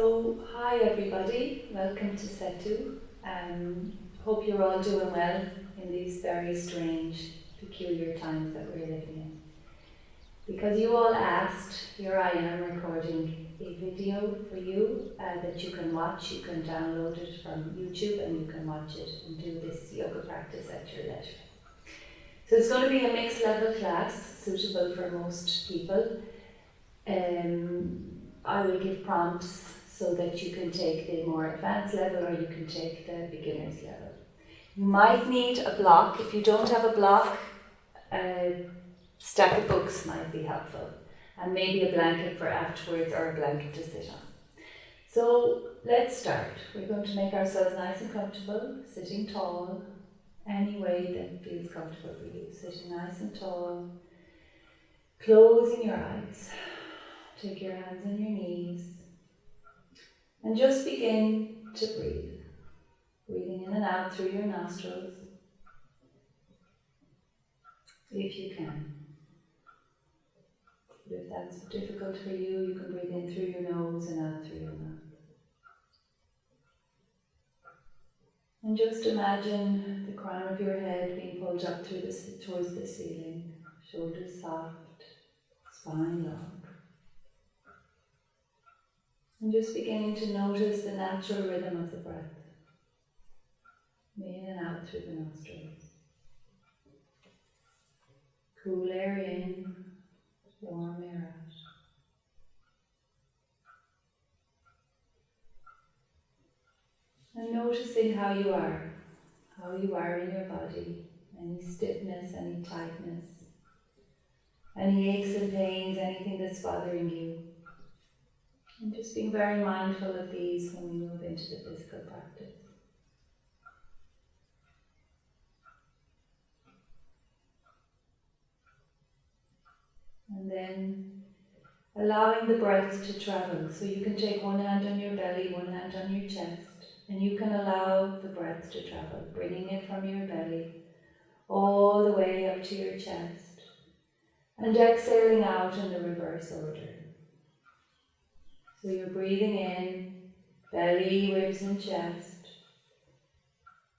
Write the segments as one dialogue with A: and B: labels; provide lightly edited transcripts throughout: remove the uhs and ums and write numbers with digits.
A: So, hi everybody, welcome to Setu. Hope you're all doing well in these very strange, peculiar times that we're living in. Because you all asked, here I am recording a video for you that you can watch. You can download it from YouTube and you can watch it and do this yoga practice at your leisure. So it's going to be a mixed level class, suitable for most people. I will give prompts so that you can take the more advanced level or you can take the beginner's level. You might need a block. If you don't have a block, a stack of books might be helpful, and maybe a blanket for afterwards or a blanket to sit on. So let's start. We're going to make ourselves nice and comfortable, sitting tall, any way that feels comfortable for you. Sitting nice and tall, closing your eyes. Take your hands on your knees and just begin to breathe. Breathing in and out through your nostrils, if you can. But if that's difficult for you, you can breathe in through your nose and out through your mouth. And just imagine the crown of your head being pulled up towards the ceiling, shoulders soft, spine long. And just beginning to notice the natural rhythm of the breath. In and out through the nostrils. Cool air in, warm air out. And noticing how you are in your body. Any stiffness, any tightness, any aches and pains, anything that's bothering you. And just being very mindful of these when we move into the physical practice. And then allowing the breath to travel. So you can take one hand on your belly, one hand on your chest, and you can allow the breath to travel, bringing it from your belly all the way up to your chest, and exhaling out in the reverse order. So you're breathing in, belly, ribs and chest,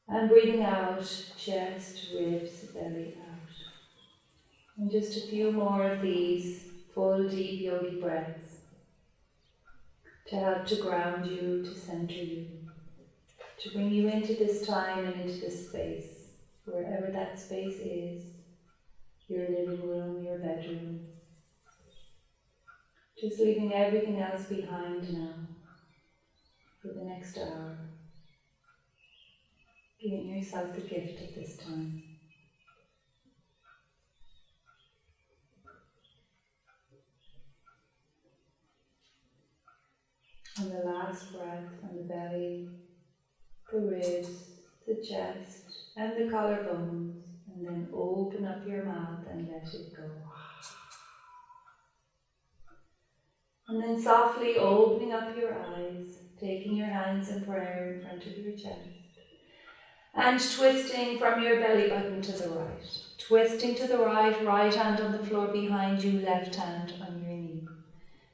A: and breathing out, chest, ribs, belly out. And just a few more of these full, deep yogi breaths to help to ground you, to center you, to bring you into this time and into this space, wherever that space is, your living room, your bedroom. Just leaving everything else behind now for the next hour. Giving yourself the gift of this time. And the last breath on the belly, the ribs, the chest, and the collarbones. And then open up your mouth and let it go. And then softly opening up your eyes, taking your hands in prayer in front of your chest. And twisting from your belly button to the right. Twisting to the right, right hand on the floor behind you, left hand on your knee.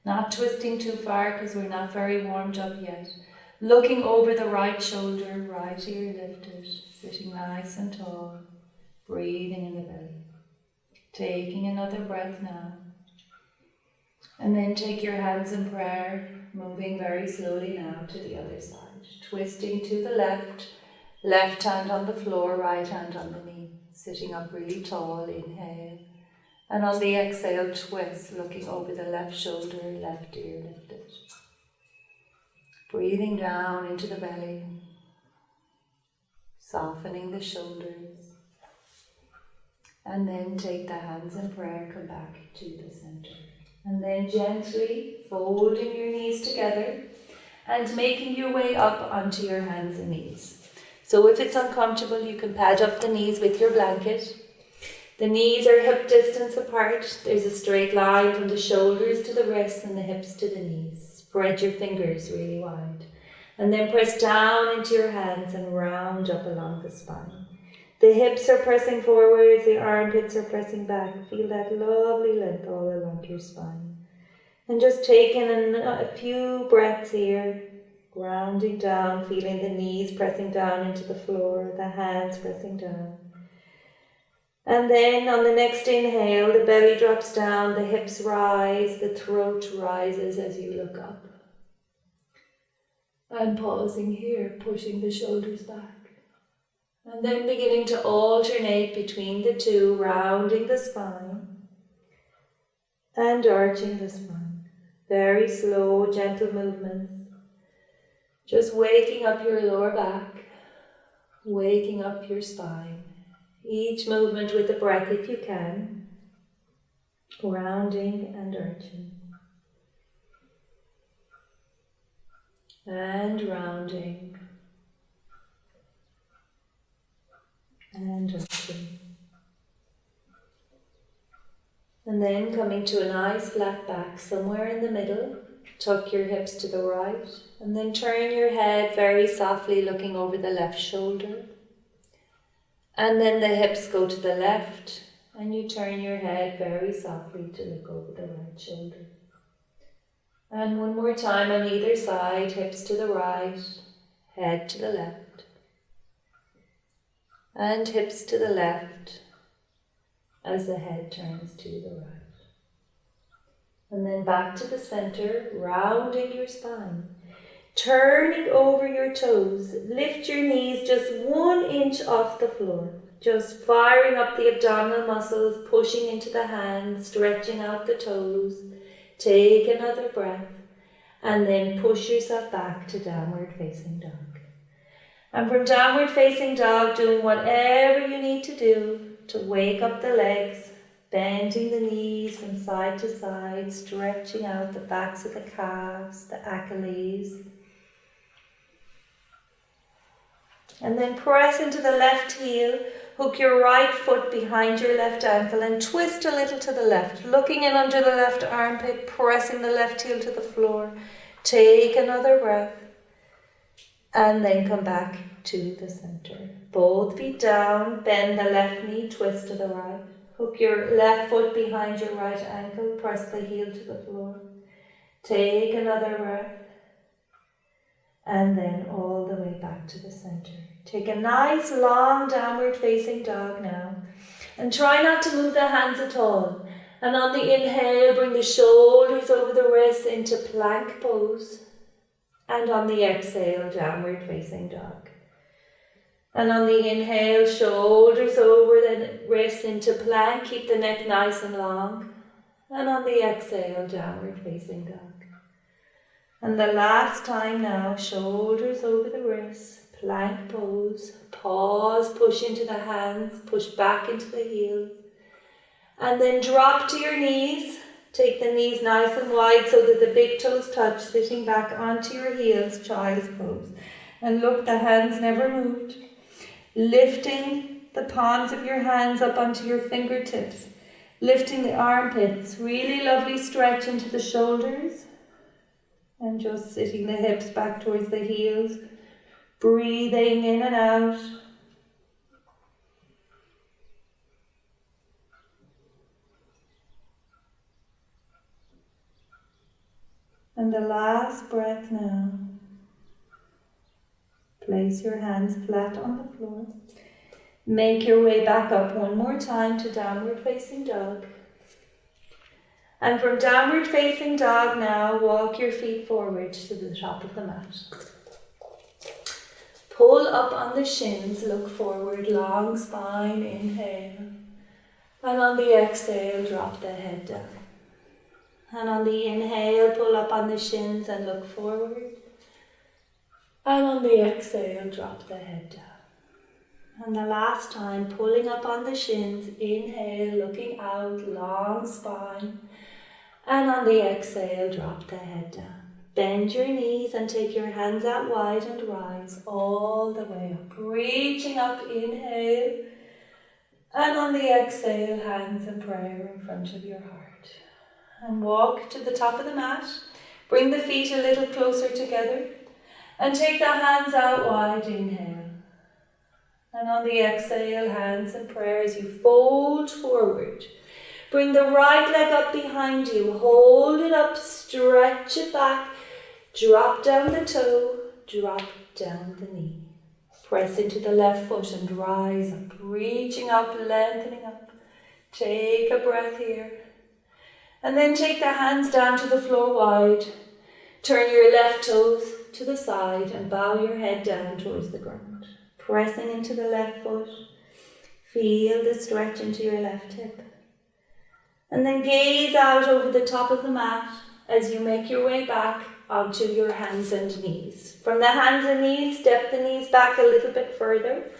A: Not twisting too far because we're not very warmed up yet. Looking over the right shoulder, right ear lifted, sitting nice and tall, breathing in the belly. Taking another breath now. And then take your hands in prayer, moving very slowly now to the other side. Twisting to the left, left hand on the floor, right hand on the knee. Sitting up really tall, inhale. And on the exhale, twist, looking over the left shoulder, left ear lifted. Breathing down into the belly. Softening the shoulders. And then take the hands in prayer, come back to the center. And then gently folding your knees together and making your way up onto your hands and knees. So if it's uncomfortable, you can pad up the knees with your blanket. The knees are hip distance apart. There's a straight line from the shoulders to the wrists and the hips to the knees. Spread your fingers really wide. And then press down into your hands and round up along the spine. The hips are pressing forwards, the armpits are pressing back. Feel that lovely length all along your spine. And just taking a few breaths here, grounding down, feeling the knees pressing down into the floor, the hands pressing down. And then on the next inhale, the belly drops down, the hips rise, the throat rises as you look up. And pausing here, pushing the shoulders back. And then beginning to alternate between the two, rounding the spine and arching the spine. Very slow, gentle movements. Just waking up your lower back, waking up your spine. Each movement with the breath if you can. Rounding and arching. And rounding. And arching. And then coming to a nice flat back somewhere in the middle. Tuck your hips to the right. And then turn your head very softly, looking over the left shoulder. And then the hips go to the left. And you turn your head very softly to look over the right shoulder. And one more time on either side, hips to the right, head to the left. And hips to the left as the head turns to the right. And then back to the center, rounding your spine. Turning over your toes, lift your knees just 1 inch off the floor. Just firing up the abdominal muscles, pushing into the hands, stretching out the toes. Take another breath and then push yourself back to downward facing dog. And from downward facing dog, doing whatever you need to do to wake up the legs, bending the knees from side to side, stretching out the backs of the calves, the Achilles. And then press into the left heel, hook your right foot behind your left ankle and twist a little to the left, looking in under the left armpit, pressing the left heel to the floor. Take another breath and then come back to the center. Both feet down, bend the left knee, twist to the right. Hook your left foot behind your right ankle, press the heel to the floor. Take another breath and then all the way back to the center. Take a nice long downward facing dog now and try not to move the hands at all. And on the inhale, bring the shoulders over the wrists into plank pose. And on the exhale, downward facing dog. And on the inhale, shoulders over the wrists into plank. Keep the neck nice and long. And on the exhale, downward facing dog. And the last time now, shoulders over the wrists, plank pose. Pause, push into the hands, push back into the heels. And then drop to your knees. Take the knees nice and wide so that the big toes touch, sitting back onto your heels, child's pose. And look, the hands never moved. Lifting the palms of your hands up onto your fingertips. Lifting the armpits. Really lovely stretch into the shoulders. And just sitting the hips back towards the heels. Breathing in and out. And the last breath now. Place your hands flat on the floor. Make your way back up one more time to downward facing dog. And from downward facing dog now, walk your feet forward to the top of the mat. Pull up on the shins, look forward, long spine, inhale. And on the exhale, drop the head down. And on the inhale, pull up on the shins and look forward. And on the exhale, drop the head down. And the last time, pulling up on the shins, inhale, looking out, long spine. And on the exhale, drop the head down. Bend your knees and take your hands out wide and rise all the way up. Reaching up, inhale. And on the exhale, hands in prayer in front of your heart. And walk to the top of the mat. Bring the feet a little closer together. And take the hands out wide, inhale. And on the exhale, hands in prayer as you fold forward. Bring the right leg up behind you. Hold it up, stretch it back. Drop down the toe, drop down the knee. Press into the left foot and rise up, reaching up, lengthening up. Take a breath here. And then take the hands down to the floor wide. Turn your left toes to the side and bow your head down towards the ground. Pressing into the left foot. Feel the stretch into your left hip. And then gaze out over the top of the mat as you make your way back onto your hands and knees. From the hands and knees, step the knees back a little bit further.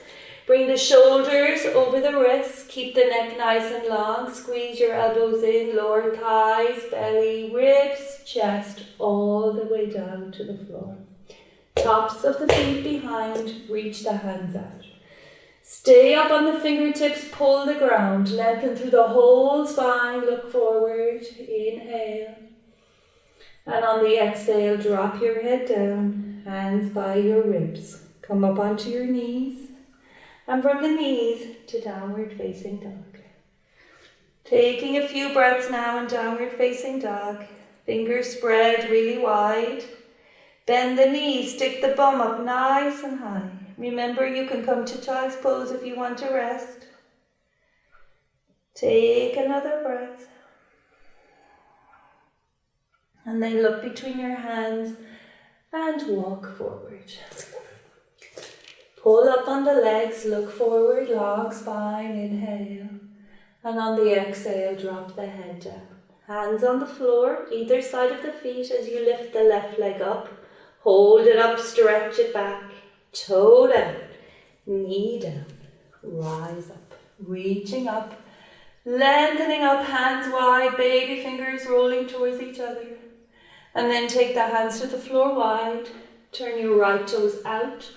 A: Bring the shoulders over the wrists. Keep the neck nice and long. Squeeze your elbows in, lower thighs, belly, ribs, chest, all the way down to the floor. Tops of the feet behind, reach the hands out. Stay up on the fingertips, pull the ground. Lengthen through the whole spine, look forward. Inhale. And on the exhale, drop your head down, hands by your ribs. Come up onto your knees. And from the knees to downward facing dog. Taking a few breaths now in downward facing dog. Fingers spread really wide. Bend the knees, stick the bum up nice and high. Remember, you can come to child's pose if you want to rest. Take another breath. And then look between your hands and walk forward. Pull up on the legs, look forward, long spine, inhale. And on the exhale, drop the head down. Hands on the floor, either side of the feet as you lift the left leg up. Hold it up, stretch it back. Toe down, knee down, rise up, reaching up, lengthening up, hands wide, baby fingers rolling towards each other. And then take the hands to the floor wide, turn your right toes out,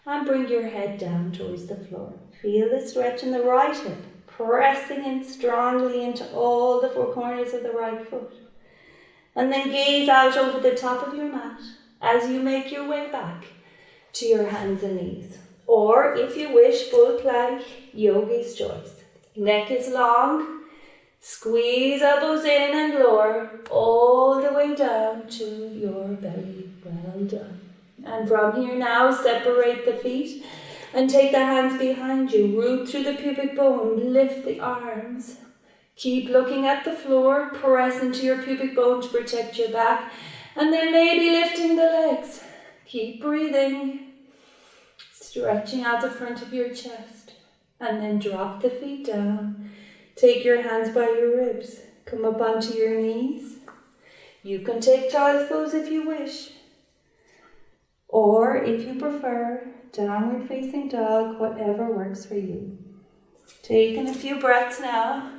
A: and bring your head down towards the floor. Feel the stretch in the right hip, pressing in strongly into all the four corners of the right foot. And then gaze out over the top of your mat as you make your way back to your hands and knees. Or if you wish, full plank, yogi's choice. Neck is long, squeeze elbows in and lower, all the way down to your belly. Well done. And from here now, separate the feet and take the hands behind you. Root through the pubic bone, lift the arms. Keep looking at the floor, press into your pubic bone to protect your back. And then maybe lifting the legs. Keep breathing. Stretching out the front of your chest. And then drop the feet down. Take your hands by your ribs. Come up onto your knees. You can take child's pose if you wish. Or if you prefer, downward facing dog, whatever works for you. Taking a few breaths now.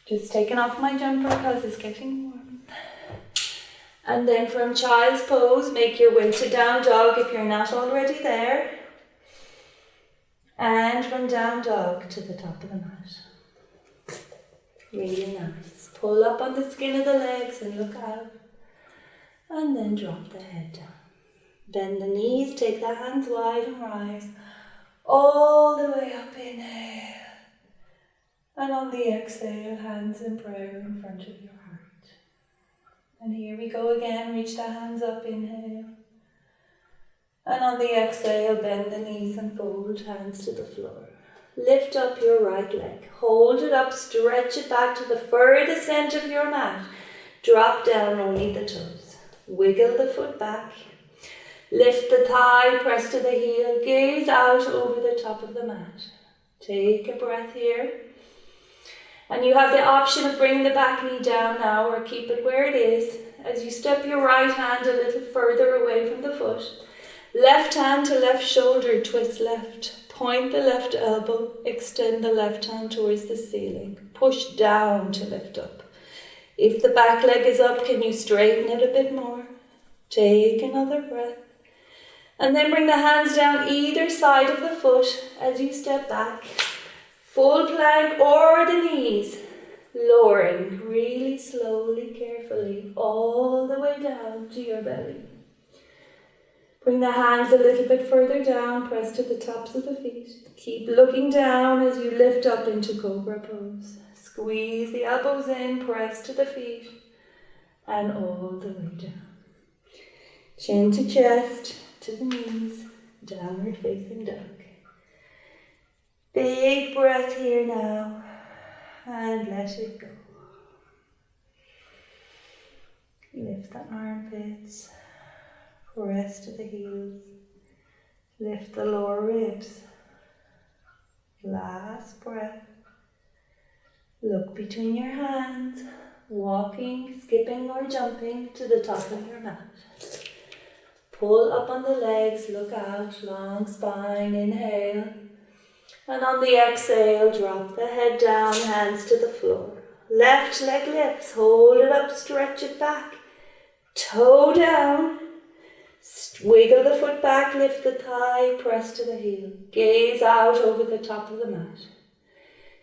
A: Just taking off my jumper because it's getting warm. And then from child's pose, make your way to down dog if you're not already there. And from down dog to the top of the mat. Really nice. Pull up on the skin of the legs and look out. And then drop the head down. Bend the knees, take the hands wide and rise. All the way up, inhale. And on the exhale, hands in prayer in front of your heart. And here we go again, reach the hands up, inhale. And on the exhale, bend the knees and fold hands to the floor. Lift up your right leg, hold it up, stretch it back to the furthest end of your mat. Drop down only the toes. Wiggle the foot back. Lift the thigh, press to the heel, gaze out over the top of the mat. Take a breath here. And you have the option of bringing the back knee down now or keep it where it is as you step your right hand a little further away from the foot. Left hand to left shoulder, twist left. Point the left elbow, extend the left hand towards the ceiling. Push down to lift up. If the back leg is up, can you straighten it a bit more? Take another breath. And then bring the hands down either side of the foot as you step back. Full plank or the knees. Lowering really slowly, carefully, all the way down to your belly. Bring the hands a little bit further down, press to the tops of the feet. Keep looking down as you lift up into Cobra pose. Squeeze the elbows in, press to the feet, and all the way down. Chin to chest, to the knees, downward facing dog. Big breath here now, and let it go. Lift the armpits, press to the heels, lift the lower ribs. Last breath. Look between your hands, walking, skipping or jumping to the top of your mat. Pull up on the legs, look out, long spine, inhale. And on the exhale, drop the head down, hands to the floor. Left leg lifts, hold it up, stretch it back. Toe down, wiggle the foot back, lift the thigh, press to the heel. Gaze out over the top of the mat.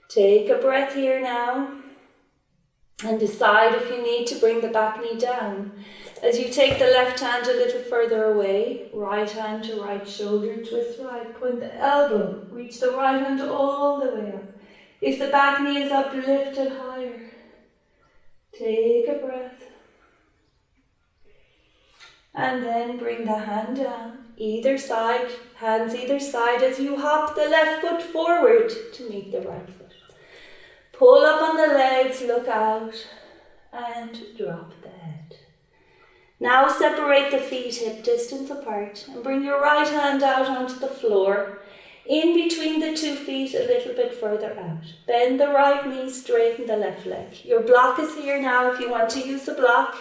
A: Take a breath here now and decide if you need to bring the back knee down. As you take the left hand a little further away, right hand to right shoulder, twist right, point the elbow, reach the right hand all the way up. If the back knee is up, lift it higher. Take a breath. And then bring the hand down, either side, hands either side as you hop the left foot forward to meet the right foot. Pull up on the legs, look out, and drop the head. Now separate the feet hip distance apart and bring your right hand out onto the floor, in between the 2 feet a little bit further out. Bend the right knee, straighten the left leg. Your block is here now if you want to use the block.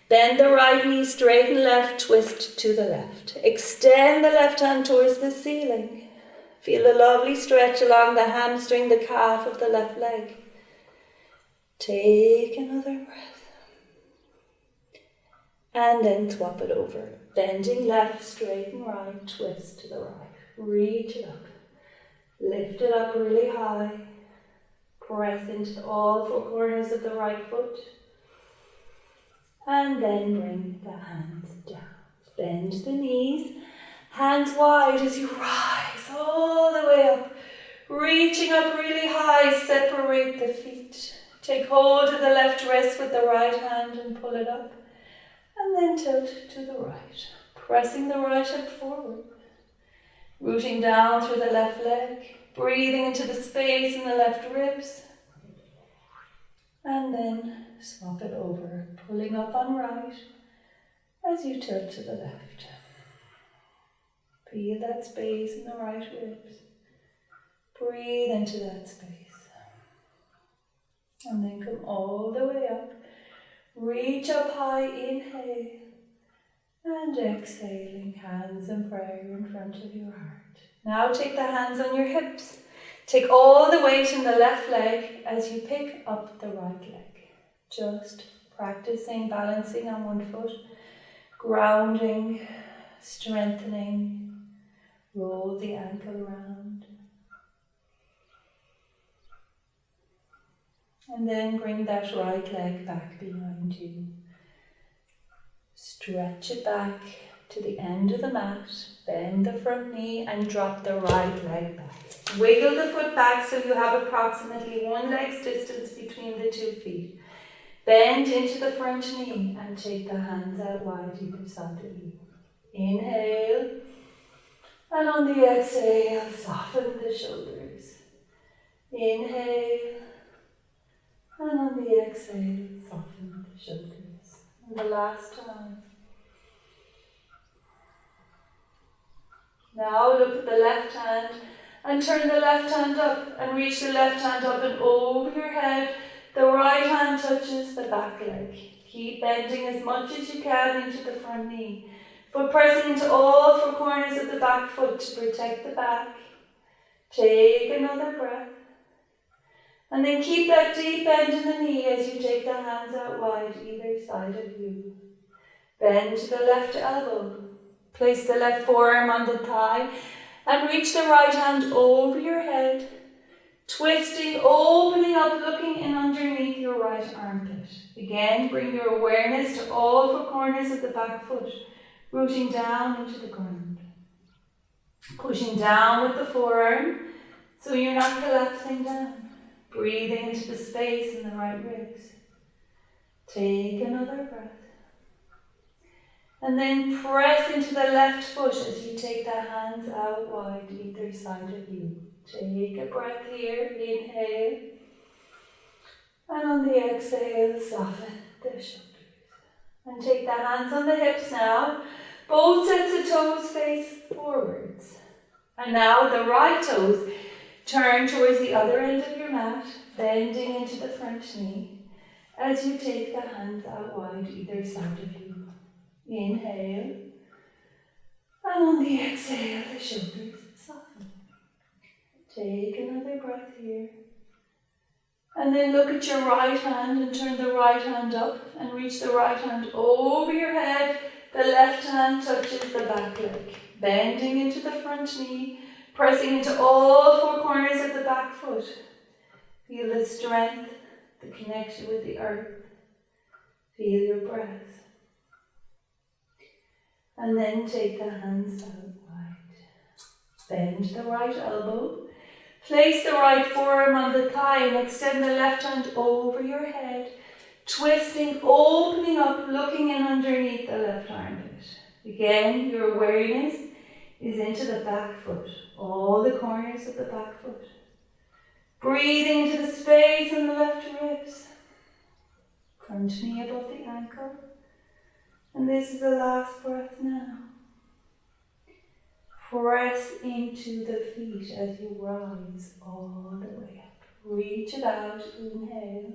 A: Bend the right knee, straighten left, twist to the left. Extend the left hand towards the ceiling. Feel a lovely stretch along the hamstring, the calf of the left leg. Take another breath. And then swap it over. Bending left, straighten right, twist to the right. Reach it up. Lift it up really high. Press into all 4 corners of the right foot. And then bring the hands down. Bend the knees. Hands wide as you rise all the way up. Reaching up really high, separate the feet. Take hold of the left wrist with the right hand and pull it up. And then tilt to the right. Pressing the right hip forward. Rooting down through the left leg. Breathing into the space in the left ribs. And then swap it over. Pulling up on right as you tilt to the left. Feel that space in the right ribs. Breathe into that space. And then come all the way up. Reach up high, inhale. And exhaling, hands in prayer in front of your heart. Now take the hands on your hips. Take all the weight in the left leg as you pick up the right leg. Just practicing balancing on one foot. Grounding, strengthening. Roll the ankle around. And then bring that right leg back behind you. Stretch it back to the end of the mat. Bend the front knee and drop the right leg back. Wiggle the foot back so you have approximately 1 leg's distance between the 2 feet. Bend into the front knee and take the hands out wide either side of you. Inhale. And on the exhale, soften the shoulders. Inhale. And on the exhale, soften the shoulders. And the last time. Now look at the left hand and turn the left hand up and reach the left hand up and over your head. The right hand touches the back leg. Keep bending as much as you can into the front knee. Foot pressing into all 4 corners of the back foot to protect the back. Take another breath. And then keep that deep bend in the knee as you take the hands out wide either side of you. Bend to the left elbow. Place the left forearm on the thigh and reach the right hand over your head. Twisting, opening up, looking in underneath your right armpit. Again, bring your awareness to all 4 corners of the back foot. Rooting down into the ground. Pushing down with the forearm so you're not collapsing down. breathing into the space in the right ribs. Take another breath. And then press into the left foot as you take the hands out wide either side of you. Take a breath here, inhale. And on the exhale, soften the shoulders. And take the hands on the hips now. Both sets of toes face forwards. And now the right toes turn towards the other end of your mat, bending into the front knee as you take the hands out wide either side of you. Inhale. And on the exhale, the shoulders soften. Take another breath here. And then look at your right hand and turn the right hand up and reach the right hand over your head. The left hand touches the back leg, bending into the front knee, pressing into all four corners of the back foot. Feel the strength, the connection with the earth. Feel your breath. And then take the hands out wide. Bend the right elbow. Place the right forearm on the thigh and extend the left hand over your head, twisting, opening up, looking in underneath the left armpit. Again, your awareness is into the back foot, all the corners of the back foot. Breathing into the space in the left ribs. Front knee above the ankle. And this is the last breath now. Press into the feet as you rise all the way up. Reach it out, inhale.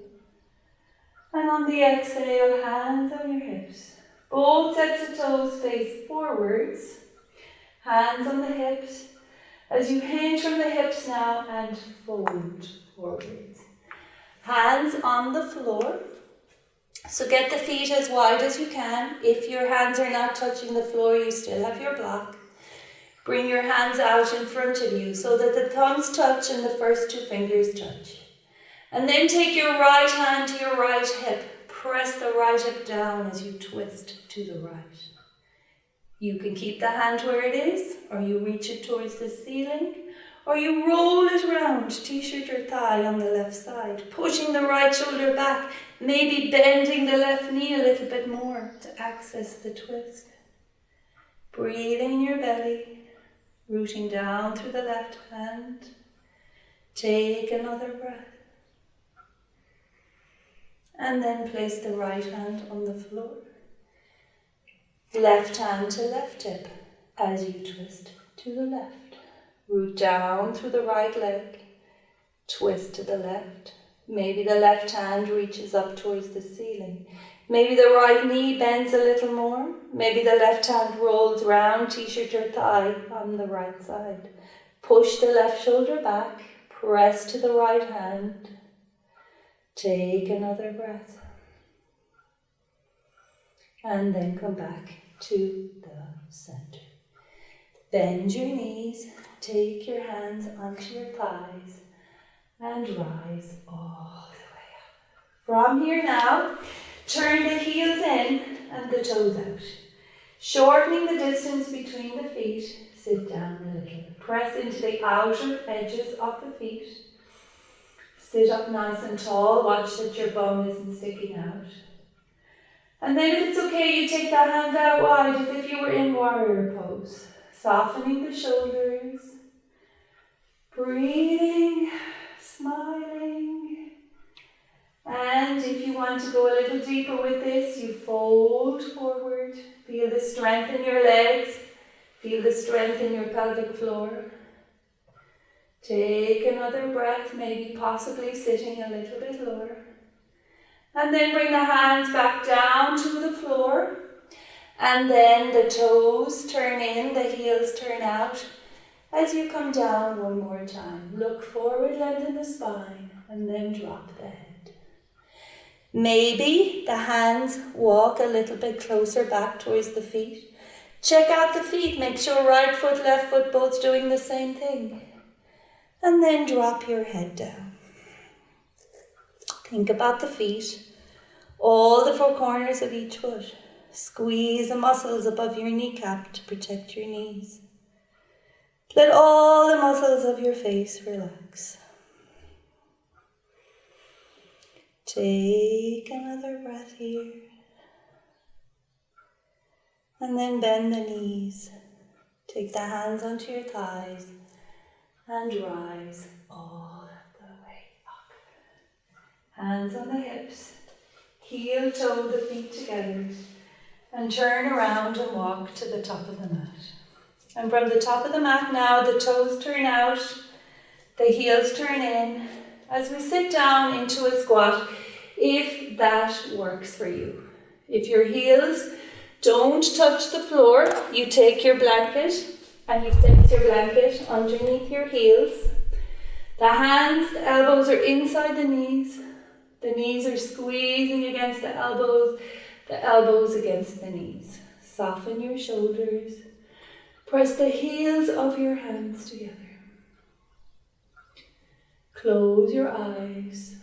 A: And on the exhale, hands on your hips. Both sets of toes face forwards. Hands on the hips. As you hinge from the hips now and fold forwards. Hands on the floor. So get the feet as wide as you can. If your hands are not touching the floor, you still have your block. Bring your hands out in front of you so that the thumbs touch and the first two fingers touch. And then take your right hand to your right hip. Press the right hip down as you twist to the right. You can keep the hand where it is, or you reach it towards the ceiling, or you roll it round, t-shirt or thigh on the left side, pushing the right shoulder back, maybe bending the left knee a little bit more to access the twist. Breathing in your belly, rooting down through the left hand. Take another breath. And then place the right hand on the floor. Left hand to left hip as you twist to the left. Root down through the right leg. Twist to the left. Maybe the left hand reaches up towards the ceiling. Maybe the right knee bends a little more. Maybe the left hand rolls round, t-shirt or thigh on the right side. Push the left shoulder back. Press to the right hand. Take another breath. And then come back to the center. Bend your knees. Take your hands onto your thighs. And rise all the way up. From here now, turn the heels in and the toes out. Shortening the distance between the feet, sit down a little. Press into the outer edges of the feet. Sit up nice and tall. Watch that your bum isn't sticking out. And then if it's okay, you take the hands out wide as if you were in warrior pose. Softening the shoulders. Breathing. Smiling. And if you want to go a little deeper with this, you fold forward. Feel the strength in your legs. Feel the strength in your pelvic floor. Take another breath, maybe possibly sitting a little bit lower. And then bring the hands back down to the floor. And then the toes turn in, the heels turn out. As you come down one more time, look forward, lengthen the spine, and then drop the head. Maybe the hands walk a little bit closer back towards the feet. Check out the feet, make sure right foot, left foot, both doing the same thing. And then drop your head down. Think about the feet, all the four corners of each foot. Squeeze the muscles above your kneecap to protect your knees. Let all the muscles of your face relax. Take another breath here. And then bend the knees. Take the hands onto your thighs and rise all the way up. Hands on the hips. Heel toe the feet together. And turn around and walk to the top of the mat. And from the top of the mat now, the toes turn out, the heels turn in, as we sit down into a squat, if that works for you. If your heels don't touch the floor, you take your blanket and you place your blanket underneath your heels. The hands, the elbows are inside the knees. The knees are squeezing against the elbows against the knees. Soften your shoulders. Press the heels of your hands together. Close your eyes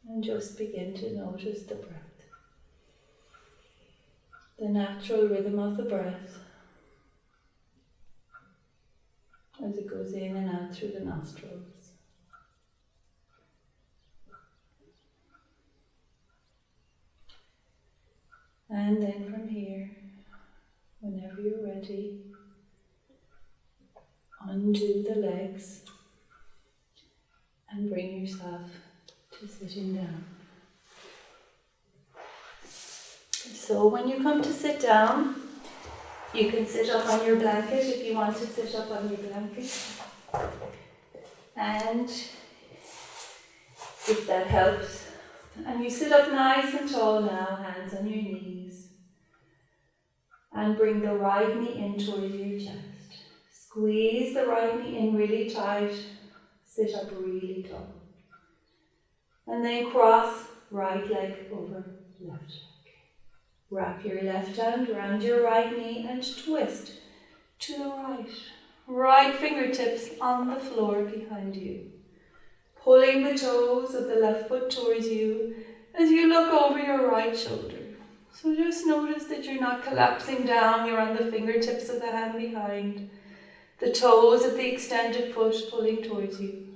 A: and just begin to notice the breath. The natural rhythm of the breath as it goes in and out through the nostrils. And then from here, whenever you're ready, undo the legs and bring yourself to sitting down. So when you come to sit down, you can sit up on your blanket if you want to sit up on your blanket. And if that helps. And you sit up nice and tall now, hands on your knees. And bring the right knee in towards your chest. Squeeze the right knee in really tight. Sit up really tall. And then cross right leg over left leg. Wrap your left hand around your right knee and twist to the right. Right fingertips on the floor behind you. Pulling the toes of the left foot towards you as you look over your right shoulder. So just notice that you're not collapsing down, you're on the fingertips of the hand behind. The toes of the extended foot pulling towards you,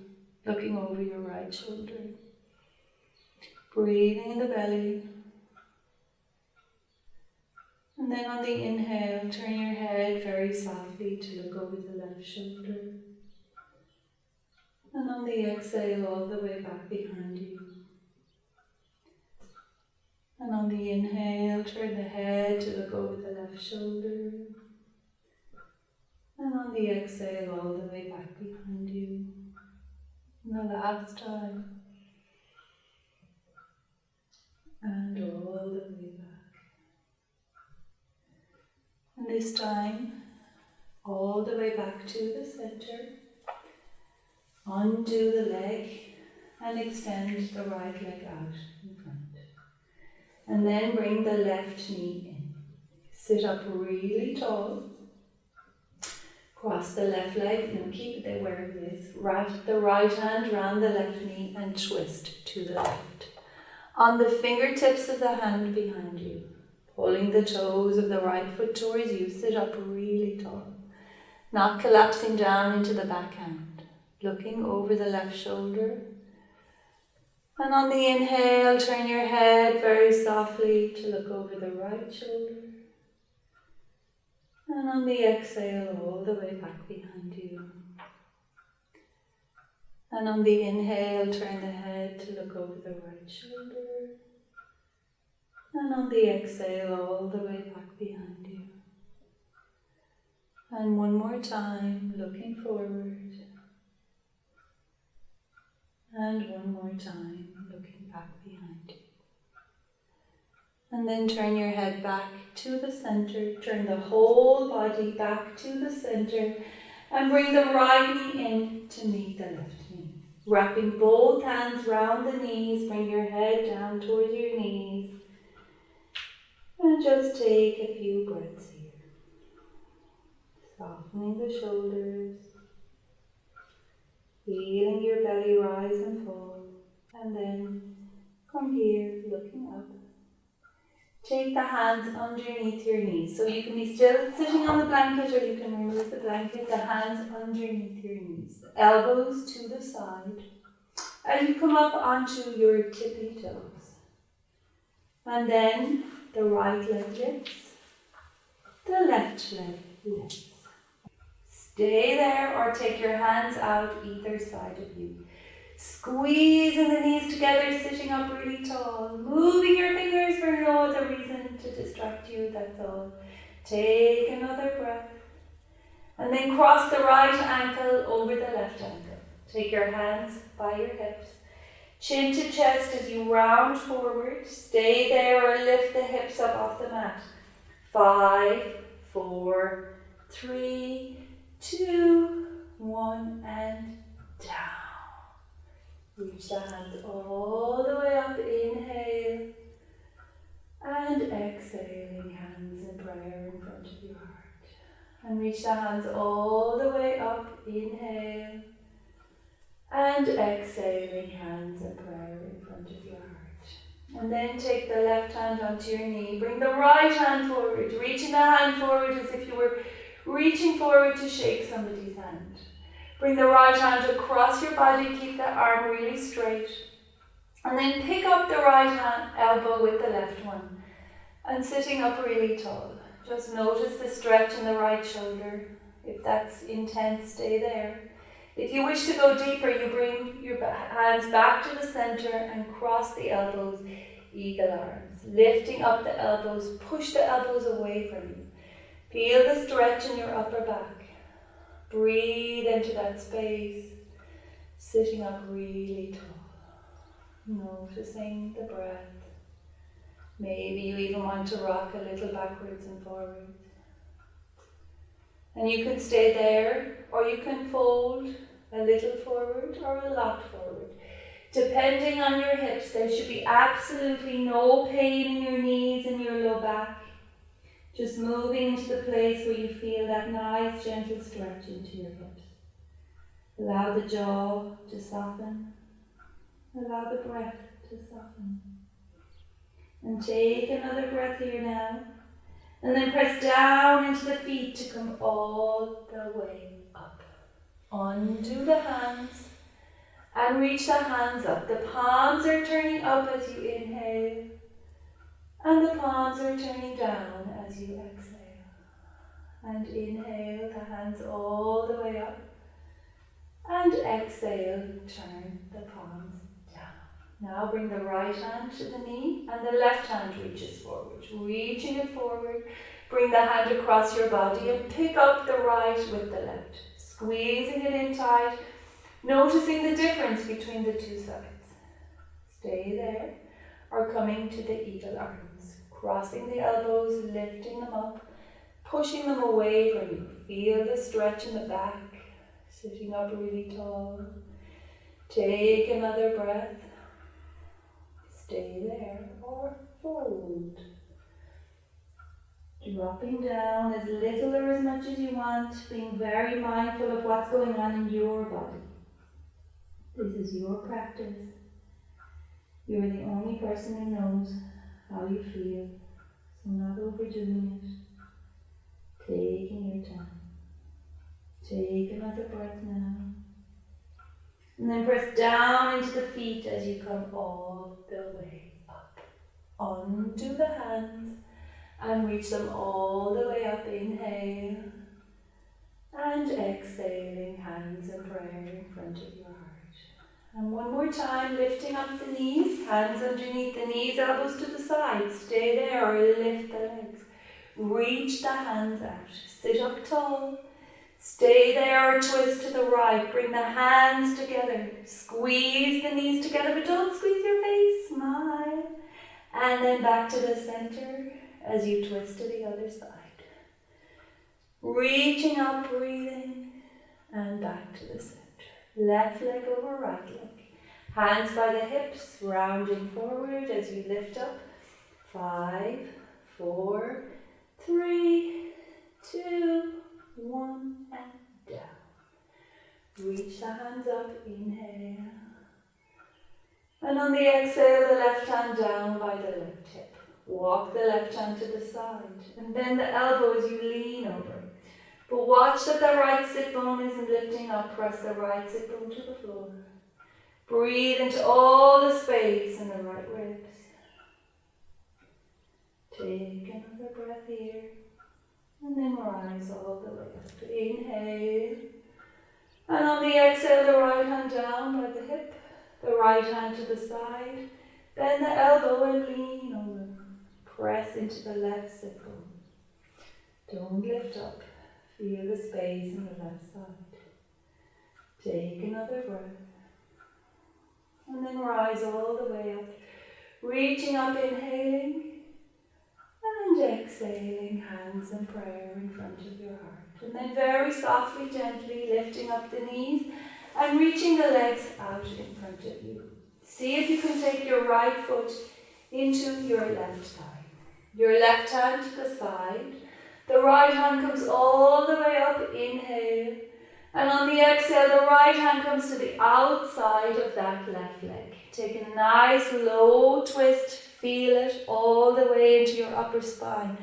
A: looking over your right shoulder. Breathing in the belly. And then on the inhale, turn your head very softly to look over the left shoulder. And on the exhale, all the way back behind you. And on the inhale, turn the head to look over the left shoulder. And on the exhale, all the way back behind you. And the last time. And all the way back. And this time, all the way back to the center. Undo the leg and extend the right leg out in front. And then bring the left knee in. Sit up really tall. Cross the left leg, no, keep it there where it is. Wrap the right hand around the left knee and twist to the left. On the fingertips of the hand behind you. Pulling the toes of the right foot towards you, sit up really tall. Not collapsing down into the backhand. Looking over the left shoulder. And on the inhale, turn your head very softly to look over the right shoulder. And on the exhale, all the way back behind you. And on the inhale, turn the head to look over the right shoulder. And on the exhale, all the way back behind you. And one more time, looking forward. And one more time, looking back behind you. And then turn your head back to the center. Turn the whole body back to the center. And bring the right knee in to meet the left knee. Wrapping both hands round the knees. Bring your head down towards your knees. And just take a few breaths here. Softening the shoulders. Feeling your belly rise and fall. And then from here, looking up. Take the hands underneath your knees. So you can be still sitting on the blanket or you can remove the blanket. The hands underneath your knees. The elbows to the side. as you come up onto your tippy toes. And then the right leg lifts, the left leg lifts. Stay there or take your hands out either side of you. Squeezing the knees together, sitting up really tall. Moving your fingers for no other reason to distract you, that's all. Take another breath. And then cross the right ankle over the left ankle. Take your hands by your hips. Chin to chest as you round forward. Stay there or lift the hips up off the mat. 5, 4, 3, 2, 1, and down. Reach the hands all the way up. Inhale. And exhaling, hands in prayer in front of your heart. And reach the hands all the way up. Inhale. And exhaling, hands in prayer in front of your heart. And then take the left hand onto your knee. Bring the right hand forward. Reaching the hand forward as if you were reaching forward to shake somebody's hand. Bring the right hand across your body. Keep the arm really straight. And then pick up the right hand elbow with the left one. And sitting up really tall. Just notice the stretch in the right shoulder. If that's intense, stay there. If you wish to go deeper, you bring your hands back to the center and cross the elbows, eagle arms. Lifting up the elbows, push the elbows away from you. Feel the stretch in your upper back. Breathe into that space, sitting up really tall. Noticing the breath. Maybe you even want to rock a little backwards and forwards. And you can stay there, or you can fold a little forward or a lot forward. Depending on your hips, there should be absolutely no pain in your knees and your low back. Just moving into the place where you feel that nice gentle stretch into your hips. Allow the jaw to soften. Allow the breath to soften. And take another breath here now. And then press down into the feet to come all the way up. Undo the hands and reach the hands up. The palms are turning up as you inhale. And the palms are turning down as you exhale. And inhale, the hands all the way up. And exhale, turn the palms down. Now bring the right hand to the knee and the left hand reaches forward. Reaching it forward, bring the hand across your body and pick up the right with the left. Squeezing it in tight, noticing the difference between the two sides. Stay there or coming to the eagle arms. Crossing the elbows, lifting them up, pushing them away from you. Feel the stretch in the back, sitting up really tall. Take another breath. Stay there or fold. Dropping down as little or as much as you want, being very mindful of what's going on in your body. This is your practice. You're the only person who knows how you feel, so not overdoing it. Taking your time. Take another breath now. And then press down into the feet as you come all the way up. Undo the hands and reach them all the way up. Inhale. And exhaling, hands in prayer in front of your heart. And one more time, lifting up the knees, hands underneath the knees, elbows to the sides. Stay there or lift the legs. Reach the hands out. Sit up tall. Stay there or twist to the right. Bring the hands together. Squeeze the knees together, but don't squeeze your face. Smile. And then back to the center as you twist to the other side. Reaching up, breathing, and back to the center. Left leg over right leg. Hands by the hips, rounding forward as you lift up. 5, 4, 3, 2, 1, and down. Reach the hands up, inhale. And on the exhale, the left hand down by the left hip. Walk the left hand to the side and bend the elbow as you lean over. But watch that the right sit bone isn't lifting up. Press the right sit bone to the floor. Breathe into all the space in the right ribs. Take another breath here. And then rise all the way up. Inhale. And on the exhale, the right hand down by the hip. The right hand to the side. Bend the elbow and lean over. Press into the left sit bone. Don't lift up. Feel the space in the left side. Take another breath. And then rise all the way up. Reaching up, inhaling. And exhaling, hands in prayer in front of your heart. And then very softly, gently lifting up the knees and reaching the legs out in front of you. See if you can take your right foot into your left thigh. Your left hand to the side. The right hand comes all the way up, inhale. And on the exhale, the right hand comes to the outside of that left leg. Take a nice low twist, feel it all the way into your upper spine.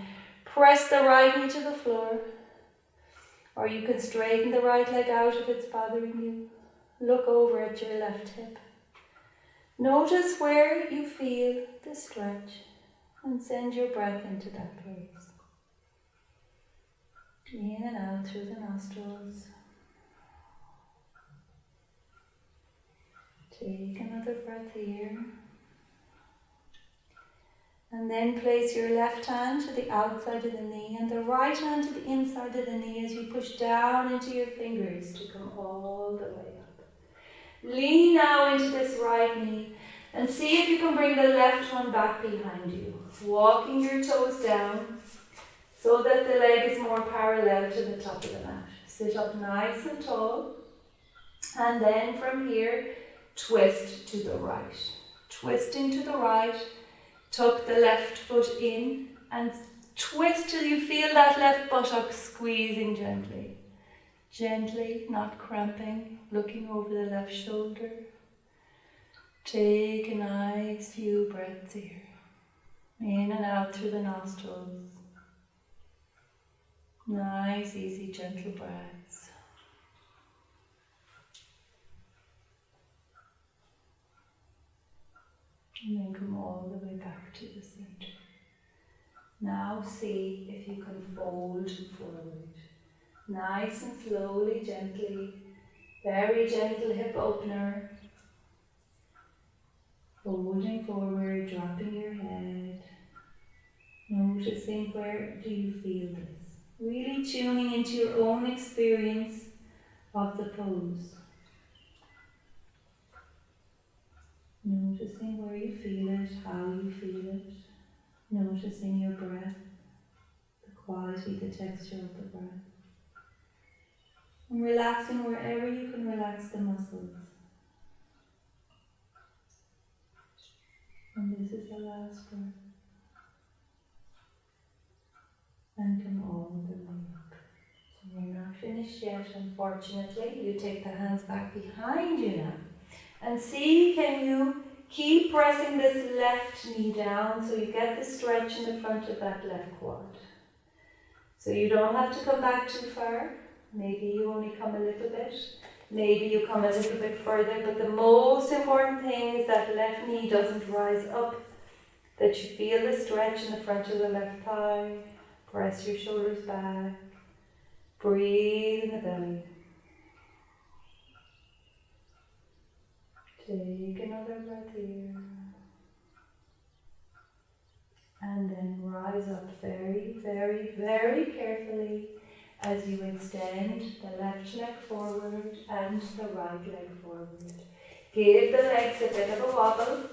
A: Press the right knee to the floor. Or you can straighten the right leg out if it's bothering you. Look over at your left hip. Notice where you feel the stretch and send your breath into that place. In and out through the nostrils. Take another breath here. And then place your left hand to the outside of the knee and the right hand to the inside of the knee as you push down into your fingers to come all the way up. Lean now into this right knee and see if you can bring the left one back behind you. Walking your toes down so that the leg is more parallel to the top of the mat. Sit up nice and tall. And then from here, twist to the right. Twisting to the right. Tuck the left foot in and twist till you feel that left buttock squeezing gently. Gently, not cramping, looking over the left shoulder. Take a nice few breaths here. In and out through the nostrils. Nice, easy, gentle breaths. And then come all the way back to the center. Now see if you can fold forward. Nice and slowly, gently. Very gentle hip opener. Folding forward, dropping your head. Noticing where do you feel this. Really tuning into your own experience of the pose. Noticing where you feel it, how you feel it. Noticing your breath, the quality, the texture of the breath. And relaxing wherever you can relax the muscles. And this is the last breath. And come all the way up. So we're not finished yet, unfortunately. You take the hands back behind you now. And see, can you keep pressing this left knee down so you get the stretch in the front of that left quad. So you don't have to come back too far. Maybe you only come a little bit. Maybe you come a little bit further. But the most important thing is that left knee doesn't rise up. That you feel the stretch in the front of the left thigh. Press your shoulders back. Breathe in the belly. Take another breath here. And then rise up very, very, very carefully as you extend the left leg forward and the right leg forward. Give the legs a bit of a wobble.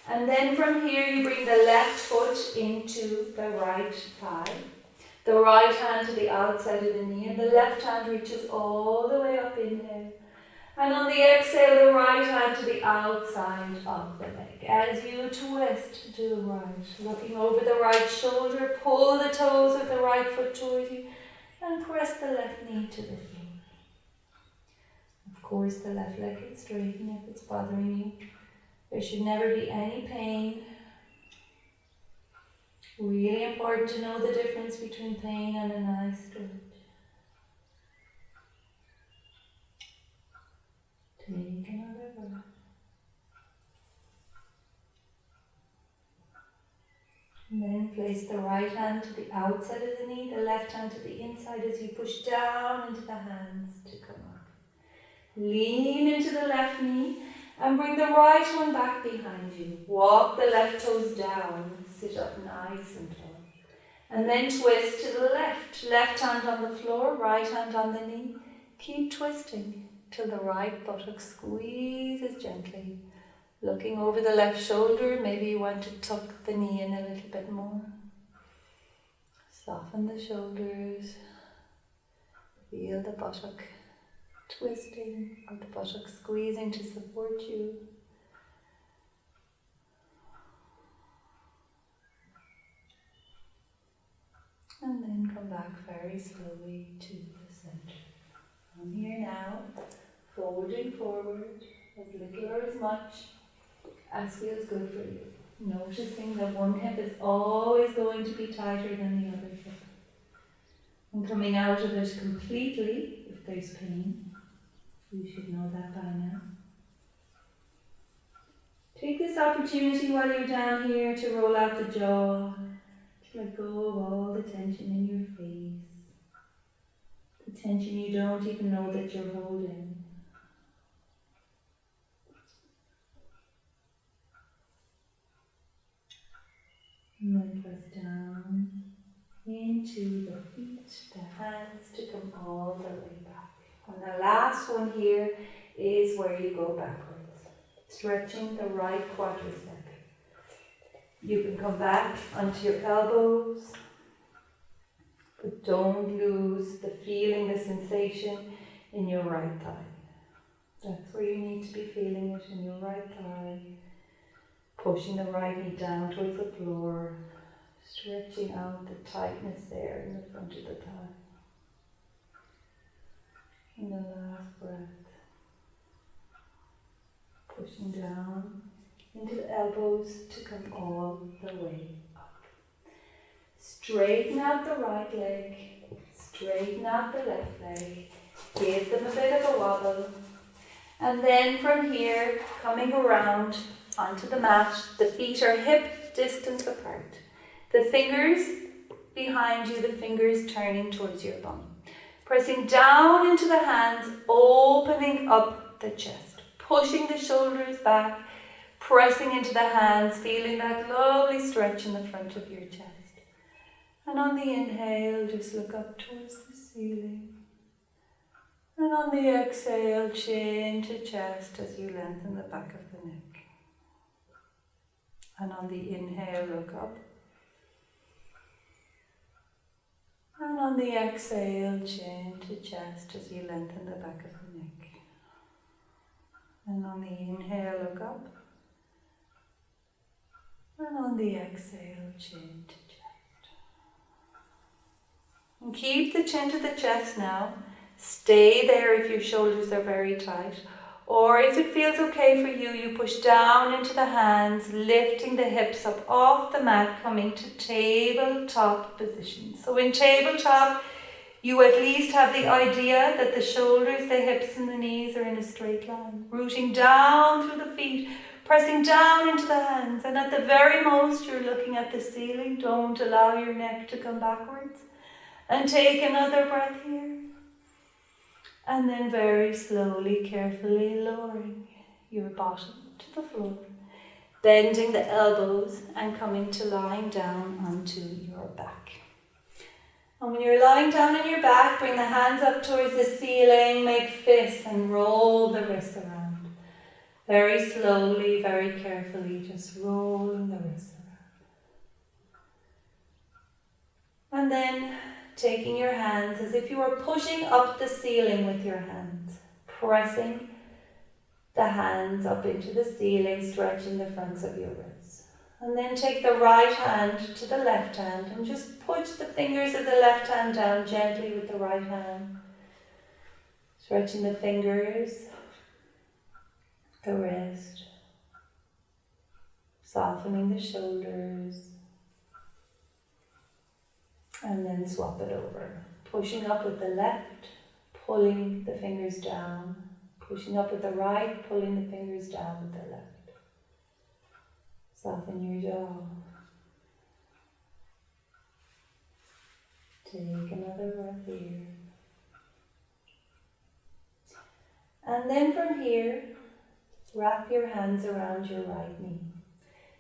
A: And then from here you bring the left foot into the right thigh. The right hand to the outside of the knee and the left hand reaches all the way up, inhale. And on the exhale, the right hand to the outside of the leg. As you twist to the right, looking over the right shoulder, pull the toes of the right foot towards you and press the left knee to the floor. Of course, the left leg can straighten if it's bothering you. There should never be any pain. Really important to know the difference between pain and a nice stretch. Take another breath. And then place the right hand to the outside of the knee, the left hand to the inside as you push down into the hands to come up. Lean into the left knee and bring the right one back behind you. Walk the left toes down, sit up nice and tall. And then twist to the left. Left hand on the floor, right hand on the knee. Keep twisting till the right buttock squeezes gently. Looking over the left shoulder, maybe you want to tuck the knee in a little bit more. Soften the shoulders. Feel the buttock twisting or the buttock squeezing to support you. And then come back very slowly to the center. I'm here now, folding forward as little or as much as feels good for you. Noticing that one hip is always going to be tighter than the other hip. And coming out of it completely, if there's pain, you should know that by now. Take this opportunity while you're down here to roll out the jaw, to let go of all the tension in your face, the tension you don't even know that you're holding. And then press down into the feet, the hands to come all the way back. And the last one here is where you go backwards, stretching the right quadricep. You can come back onto your elbows, but don't lose the feeling, the sensation in your right thigh. That's where you need to be feeling it, in your right thigh. Pushing the right knee down towards the floor, stretching out the tightness there in the front of the thigh. And the last breath, pushing down into the elbows to come all the way up. Straighten out the right leg, straighten out the left leg, give them a bit of a wobble. And then from here, coming around onto the mat, the feet are hip distance apart. The fingers behind you, the fingers turning towards your bum. Pressing down into the hands, opening up the chest. Pushing the shoulders back, pressing into the hands, feeling that lovely stretch in the front of your chest. And on the inhale, just look up towards the ceiling. And on the exhale, chin to chest as you lengthen the back of the neck. And on the inhale, look up. And on the exhale, chin to chest as you lengthen the back of the neck. And on the inhale, look up. And on the exhale, chin to chest. And keep the chin to the chest now. Stay there if your shoulders are very tight. Or if it feels okay for you, you push down into the hands, lifting the hips up off the mat, coming to tabletop position. So in tabletop, you at least have the idea that the shoulders, the hips and the knees are in a straight line. Rooting down through the feet, pressing down into the hands. And at the very most, you're looking at the ceiling. Don't allow your neck to come backwards. And take another breath here. And then very slowly, carefully lowering your bottom to the floor. Bending the elbows and coming to lying down onto your back. And when you're lying down on your back, bring the hands up towards the ceiling, make fists and roll the wrists around. Very slowly, very carefully, just rolling the wrists around. And then taking your hands as if you were pushing up the ceiling with your hands, pressing the hands up into the ceiling, stretching the fronts of your wrists. And then take the right hand to the left hand and just push the fingers of the left hand down gently with the right hand. Stretching the fingers, the wrist, softening the shoulders. And then swap it over. Pushing up with the left, pulling the fingers down. Pushing up with the right, pulling the fingers down with the left. Soften your jaw. Take another breath here. And then from here, wrap your hands around your right knee.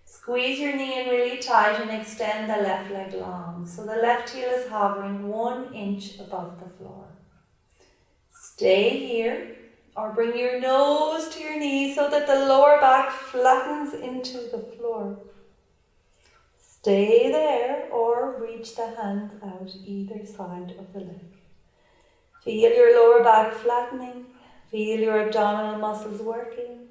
A: Squeeze your knee in really tight and extend the left leg long. So the left heel is hovering 1 inch above the floor. Stay here or bring your nose to your knee so that the lower back flattens into the floor. Stay there or reach the hands out either side of the leg. Feel your lower back flattening. Feel your abdominal muscles working.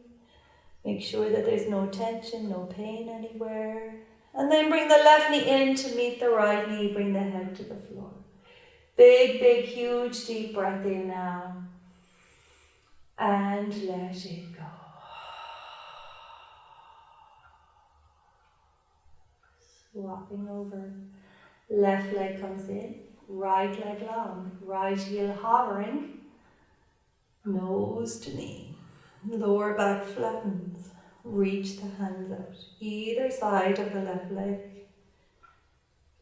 A: Make sure that there's no tension, no pain anywhere. And then bring the left knee in to meet the right knee. Bring the head to the floor. Big, big, huge, deep breath in now. And let it go. Swapping over. Left leg comes in. Right leg long. Right heel hovering. Nose to knee. Lower back flattens. Reach the hands out. Either side of the left leg.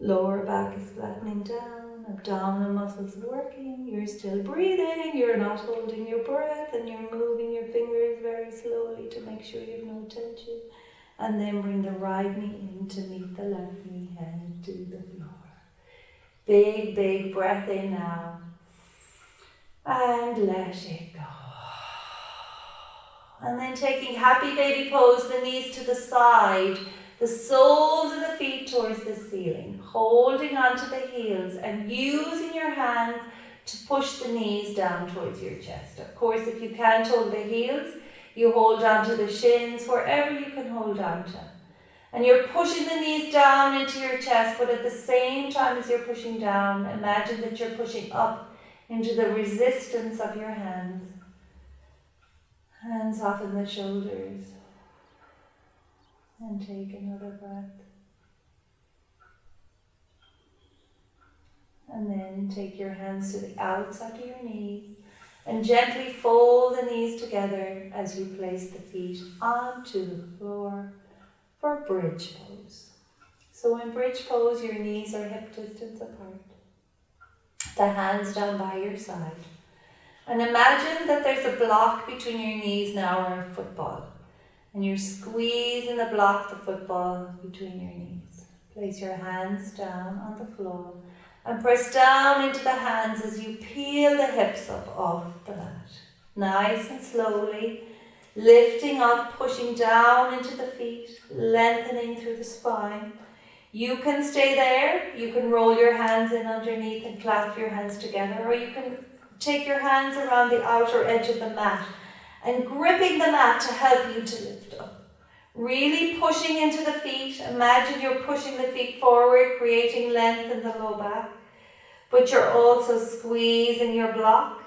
A: Lower back is flattening down. Abdominal muscles working. You're still breathing. You're not holding your breath. And you're moving your fingers very slowly to make sure you have no tension. And then bring the right knee in to meet the left knee, head to the floor. Big, big breath in now. And let it go. And then taking happy baby pose, the knees to the side, the soles of the feet towards the ceiling, holding onto the heels and using your hands to push the knees down towards your chest. Of course, if you can't hold the heels, you hold onto the shins, wherever you can hold onto. And you're pushing the knees down into your chest, but at the same time as you're pushing down, imagine that you're pushing up into the resistance of your hands. Hands soften the shoulders. And take another breath. And then take your hands to the outside of your knee and gently fold the knees together as you place the feet onto the floor for bridge pose. So in bridge pose, your knees are hip distance apart. The hands down by your side. And imagine that there's a block between your knees now, or a football. And you're squeezing the block, the football, between your knees. Place your hands down on the floor and press down into the hands as you peel the hips up off the mat. Nice and slowly, lifting up, pushing down into the feet, lengthening through the spine. You can stay there. You can roll your hands in underneath and clasp your hands together, or you can take your hands around the outer edge of the mat and gripping the mat to help you to lift up. Really pushing into the feet. Imagine you're pushing the feet forward, creating length in the low back. But you're also squeezing your block.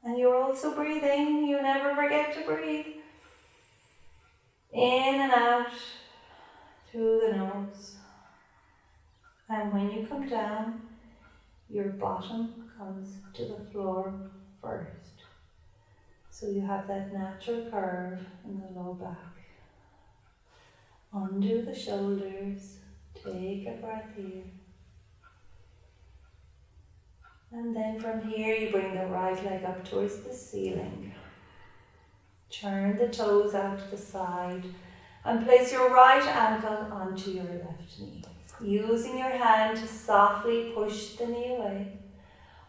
A: And you're also breathing. You never forget to breathe. In and out through the nose. And when you come down, your bottom comes to the floor first. So you have that natural curve in the low back. Undo the shoulders. Take a breath here. And then from here you bring the right leg up towards the ceiling. Turn the toes out to the side and place your right ankle onto your left knee. Using your hand to softly push the knee away.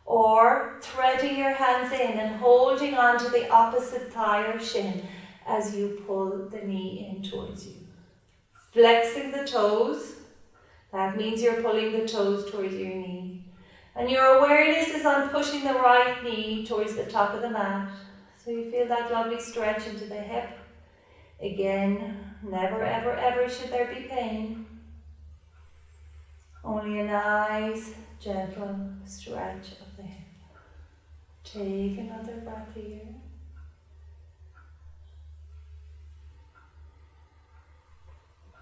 A: Or threading your hands in and holding onto the opposite thigh or shin as you pull the knee in towards you. Flexing the toes, that means you're pulling the toes towards your knee. And your awareness is on pushing the right knee towards the top of the mat. So you feel that lovely stretch into the hip. Again, never ever ever should there be pain. Only a nice, gentle stretch of the hip. Take another breath here.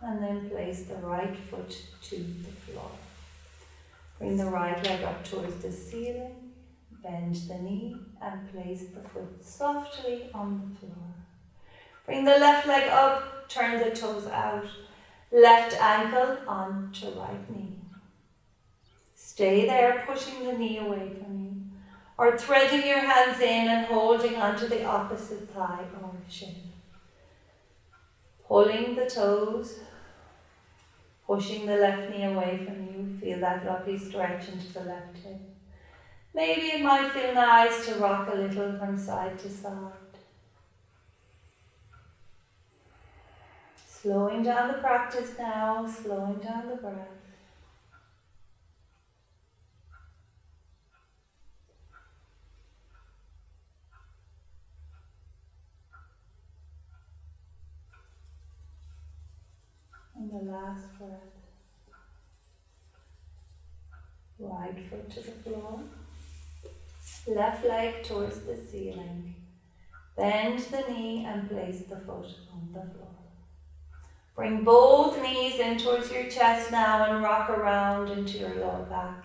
A: And then place the right foot to the floor. Bring the right leg up towards the ceiling. Bend the knee and place the foot softly on the floor. Bring the left leg up, turn the toes out. Left ankle onto right knee. Stay there, pushing the knee away from you. Or threading your hands in and holding onto the opposite thigh or shin. Pulling the toes, pushing the left knee away from you. Feel that lovely stretch into the left hip. Maybe it might feel nice to rock a little from side to side. Slowing down the practice now, slowing down the breath. And the last breath. Right foot to the floor. Left leg towards the ceiling. Bend the knee and place the foot on the floor. Bring both knees in towards your chest now and rock around into your lower back.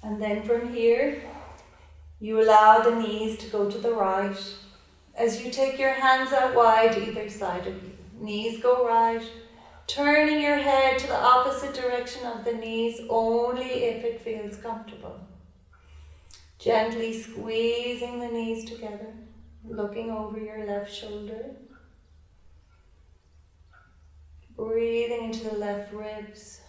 A: And then from here, you allow the knees to go to the right. As you take your hands out wide either side of you. Knees go right. Turning your head to the opposite direction of the knees only if it feels comfortable. Gently squeezing the knees together, looking over your left shoulder. Breathing into the left ribs.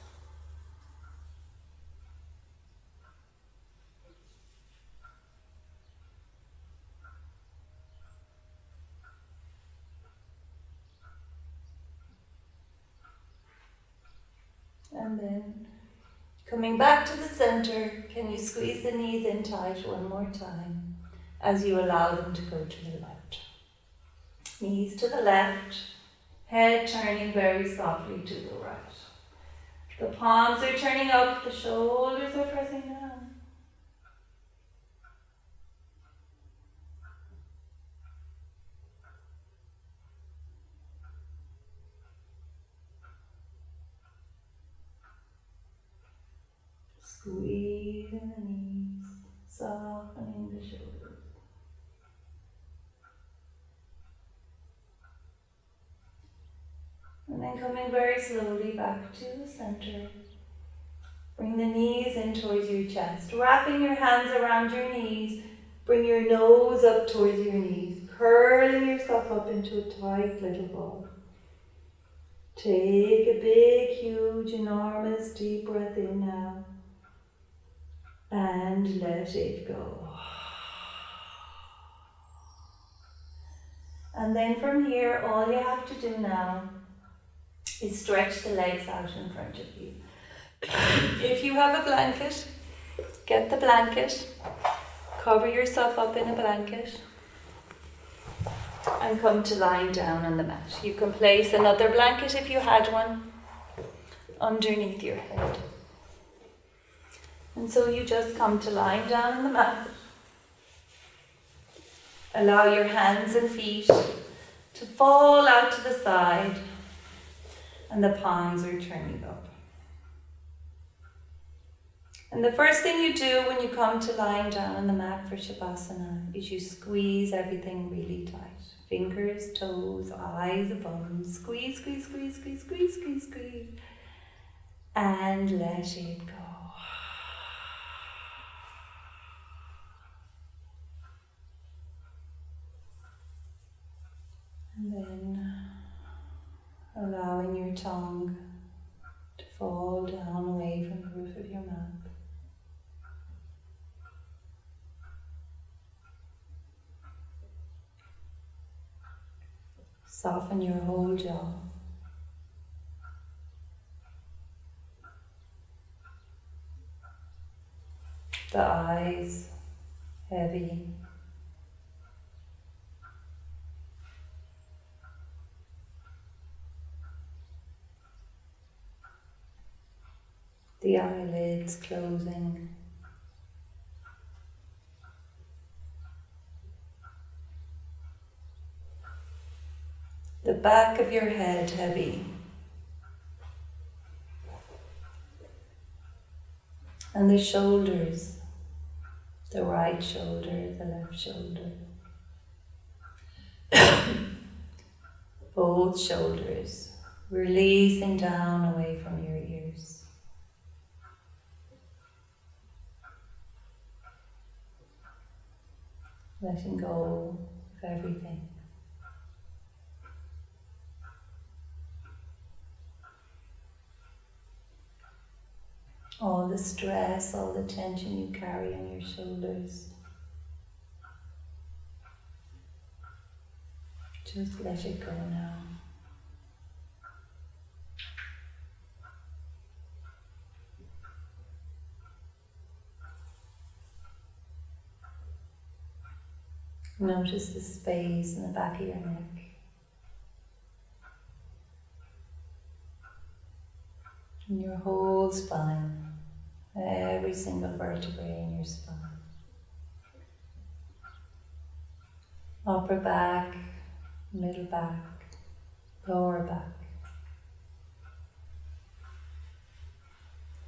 A: And then coming back to the center, can you squeeze the knees in tight one more time as you allow them to go to the left. Knees to the left, head turning very softly to the right. The palms are turning up, the shoulders are pressing down. Squeezing the knees, softening the shoulders. And then coming very slowly back to the center. Bring the knees in towards your chest, wrapping your hands around your knees. Bring your nose up towards your knees, curling yourself up into a tight little ball. Take a big, huge, enormous, deep breath in now. And let it go. And then from here, all you have to do now is stretch the legs out in front of you. If you have a blanket, get the blanket, cover yourself up in a blanket, and come to lying down on the mat. You can place another blanket if you had one underneath your head. And so you just come to lying down on the mat. Allow your hands and feet to fall out to the side, and the palms are turning up. And the first thing you do when you come to lying down on the mat for Shavasana is you squeeze everything really tight. Fingers, toes, eyes, bums. Squeeze, squeeze, squeeze, squeeze, squeeze, squeeze, squeeze. And let it go. And then allowing your tongue to fall down away from the roof of your mouth. Soften your whole jaw. The eyes heavy. The eyelids closing. The back of your head heavy. And the shoulders, the right shoulder, the left shoulder. Both shoulders releasing down away from your ears. Letting go of everything. All the stress, all the tension you carry on your shoulders. Just let it go now. Notice the space in the back of your neck. And your whole spine, every single vertebrae in your spine. Upper back, middle back, lower back.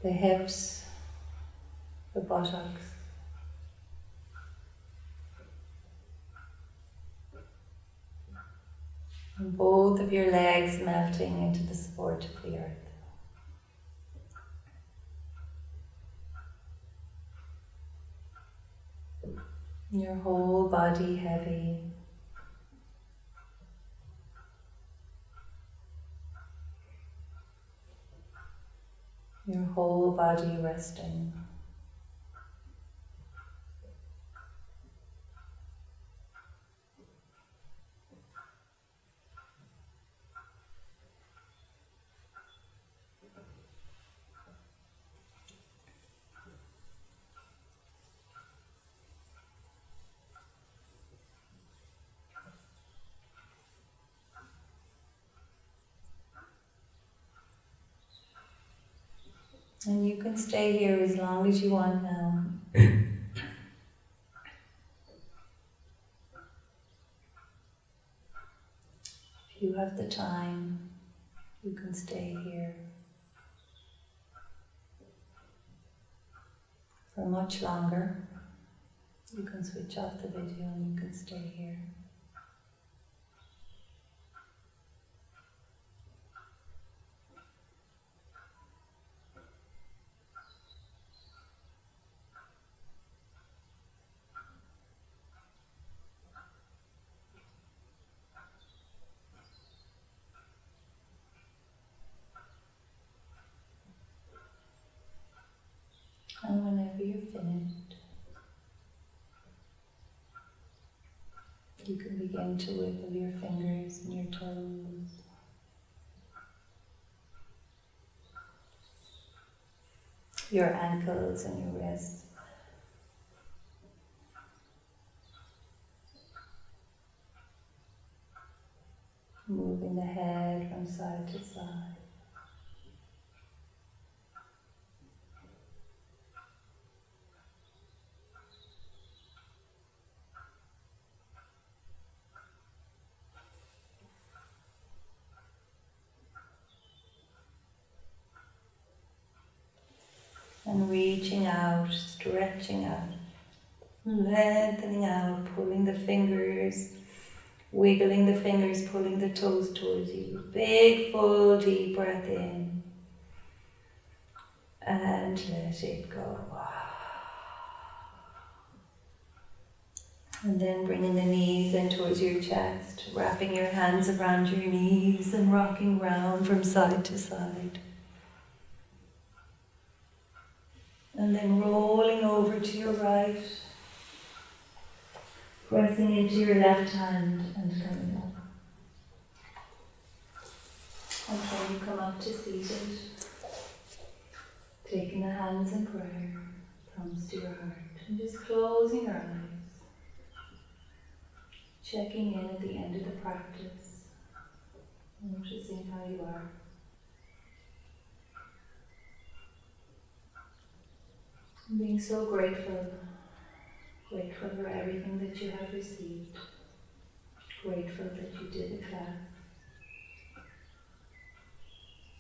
A: The hips, the buttocks. And both of your legs melting into the support of the earth. Your whole body heavy. Your whole body resting. And you can stay here as long as you want now. If you have the time, you can stay here for much longer. You can switch off the video and you can stay here. And whenever you're finished, you can begin to wiggle your fingers and your toes. Your ankles and your wrists. Moving the head from side to side. And reaching out, stretching out, lengthening out, pulling the fingers, wiggling the fingers, pulling the toes towards you. Big, full, deep breath in. And let it go. And then bringing the knees in towards your chest, wrapping your hands around your knees and rocking round from side to side. And then rolling over to your right, pressing into your left hand and coming up. Until you come up to seated, taking the hands in prayer, thumbs to your heart, and just closing your eyes, checking in at the end of the practice, noticing how you are. Being so grateful for everything that you have received, grateful that you did the class.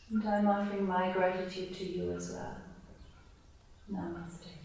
A: And I'm offering my gratitude to you as well. Namaste.